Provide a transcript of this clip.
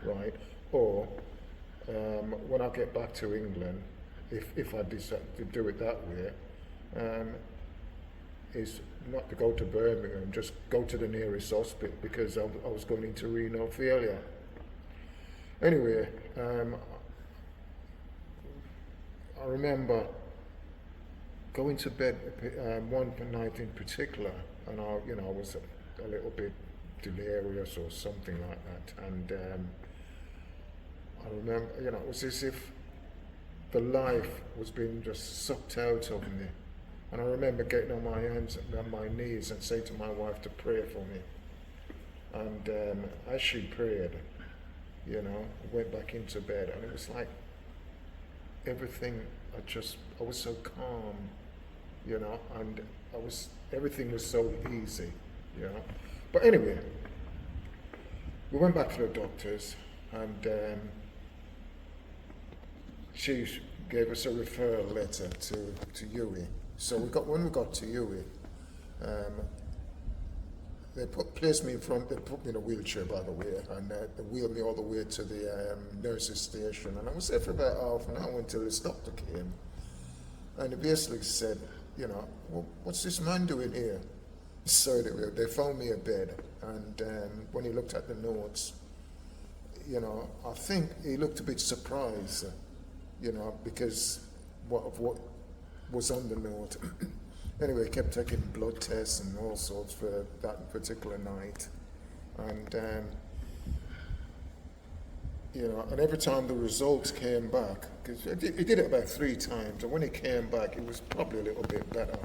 right? Or when I get back to England, if I decide to do it that way, um, is not to go to Birmingham, just go to the nearest hospital because I was going into renal failure. Anyway, I remember going to bed one night in particular, and I was a little bit delirious or something like that, and I remember, it was as if the life was being just sucked out of me. And I remember getting on my hands and on my knees and saying to my wife to pray for me. And as she prayed, I went back into bed, and it was like everything, I was so calm, and everything was so easy. But anyway, we went back to the doctors, and she gave us a referral letter to UWE. So when we got to UWE, they placed me in front. They put me in a wheelchair, by the way, and they wheeled me all the way to the nurses' station. And I was there for about half an hour until this doctor came, and he basically said, well, what's this man doing here? So they found me a bed, and when he looked at the notes, I think he looked a bit surprised, because of what was on the note. Anyway, he kept taking blood tests and all sorts for that particular night. And, and every time the results came back, because he did it about 3 times, and when he came back, it was probably a little bit better.